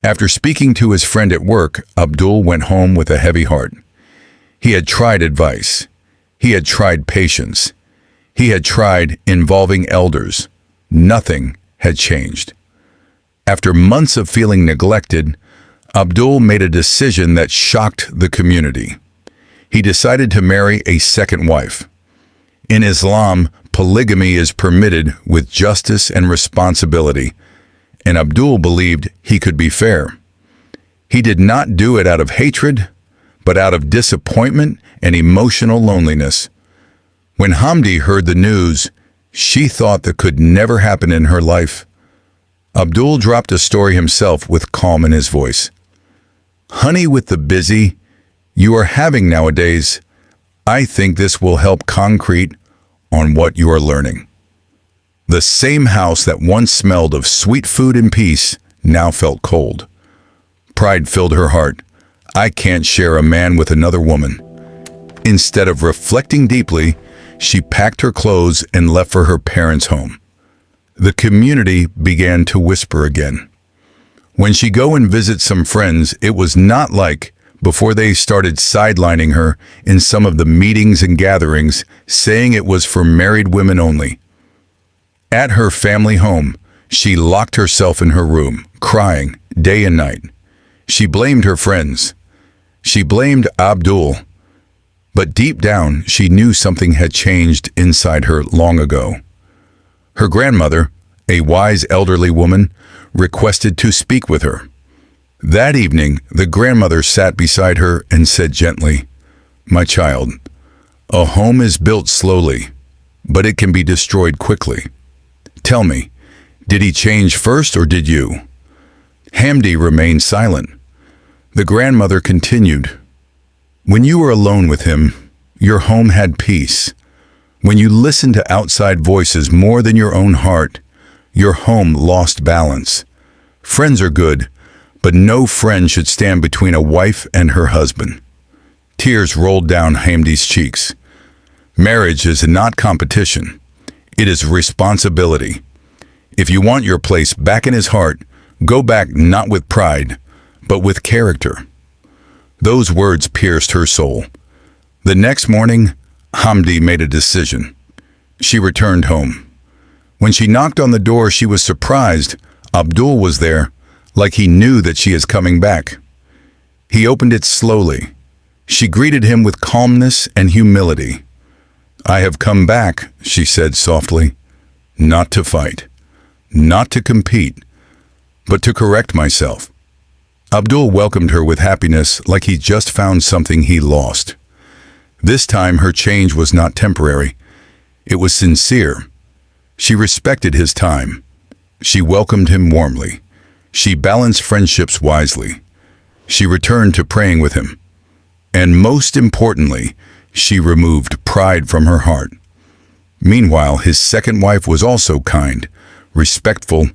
After speaking to his friend at work, Abdul went home with a heavy heart. He had tried advice. He had tried patience. He had tried involving elders. Nothing had changed. After months of feeling neglected, Abdul made a decision that shocked the community. He decided to marry a second wife. In Islam, polygamy is permitted with justice and responsibility, and Abdul believed he could be fair. He did not do it out of hatred, but out of disappointment and emotional loneliness. When Hamdi heard the news, she thought that could never happen in her life. Abdul dropped a story himself with calm in his voice. "Honey with the busy you are having nowadays, I think this will help concrete on what you are learning." The same house that once smelled of sweet food and peace now felt cold. Pride filled her heart. I can't share a man with another woman. Instead of reflecting deeply, she packed her clothes and left for her parents' home. The community began to whisper again. When she go and visit some friends, it was not like before they started sidelining her in some of the meetings and gatherings, saying it was for married women only. At her family home, she locked herself in her room, crying day and night. She blamed her friends. She blamed Abdul. But deep down, she knew something had changed inside her long ago. Her grandmother, a wise elderly woman, requested to speak with her. That evening, the grandmother sat beside her and said gently, "My child, a home is built slowly, but it can be destroyed quickly. Tell me, did he change first or did you?" Hamdi remained silent. The grandmother continued, "When you were alone with him, your home had peace. When you listened to outside voices more than your own heart, your home lost balance. Friends are good, but no friend should stand between a wife and her husband." Tears rolled down Hamdi's cheeks. Marriage is not competition. It is responsibility. If you want your place back in his heart, go back not with pride, but with character. Those words pierced her soul. The next morning, Hamdi made a decision. She returned home. When she knocked on the door, she was surprised. Abdul was there, like he knew that she is coming back. He opened it slowly. She greeted him with calmness and humility. "I have come back," she said softly, "not to fight, not to compete, but to correct myself." Abdul welcomed her with happiness like he just found something he lost. This time her change was not temporary. It was sincere. She respected his time. She welcomed him warmly. She balanced friendships wisely. She returned to praying with him. And most importantly, she removed pride from her heart. Meanwhile, his second wife was also kind, respectful,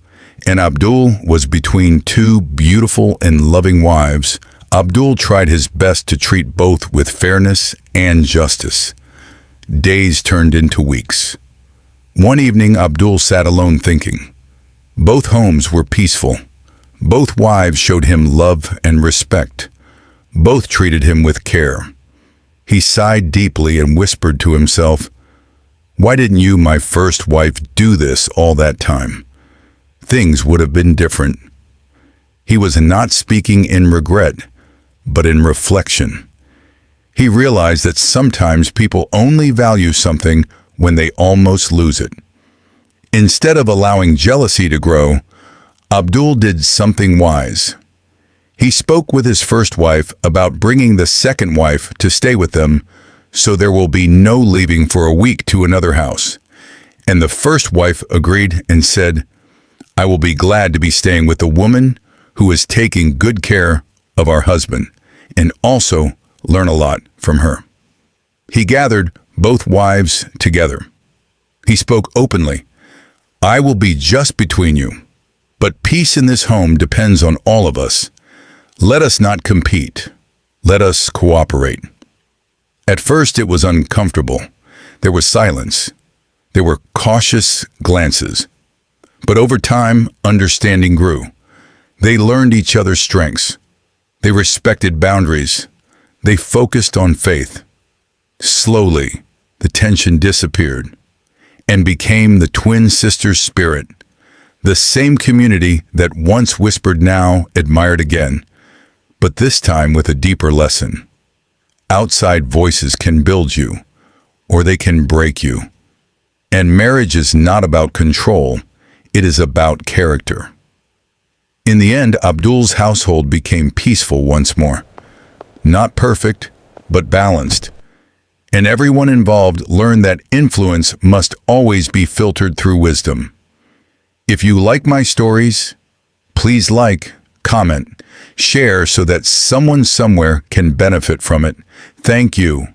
and Abdul was between two beautiful and loving wives. Abdul tried his best to treat both with fairness and justice. Days turned into weeks. One evening, Abdul sat alone thinking. Both homes were peaceful. Both wives showed him love and respect. Both treated him with care. He sighed deeply and whispered to himself, "Why didn't you, my first wife, do this all that time? Things would have been different." He was not speaking in regret, but in reflection. He realized that sometimes people only value something when they almost lose it. Instead of allowing jealousy to grow, Abdul did something wise. He spoke with his first wife about bringing the second wife to stay with them, so there will be no leaving for a week to another house. And the first wife agreed and said, "I will be glad to be staying with the woman who is taking good care of our husband, and also learn a lot from her." He gathered both wives together. He spoke openly. "I will be just between you, but peace in this home depends on all of us. Let us not compete. Let us cooperate." At first it was uncomfortable. There was silence. There were cautious glances. But over time, understanding grew. They learned each other's strengths. They respected boundaries. They focused on faith. Slowly, the tension disappeared and became the twin sisters' spirit. The same community that once whispered now admired again, but this time with a deeper lesson. Outside voices can build you, or they can break you. And marriage is not about control, it is about character. In the end, Abdul's household became peaceful once more. Not perfect, but balanced. And everyone involved learned that influence must always be filtered through wisdom. If you like my stories, please like, comment, share so that someone somewhere can benefit from it. Thank you.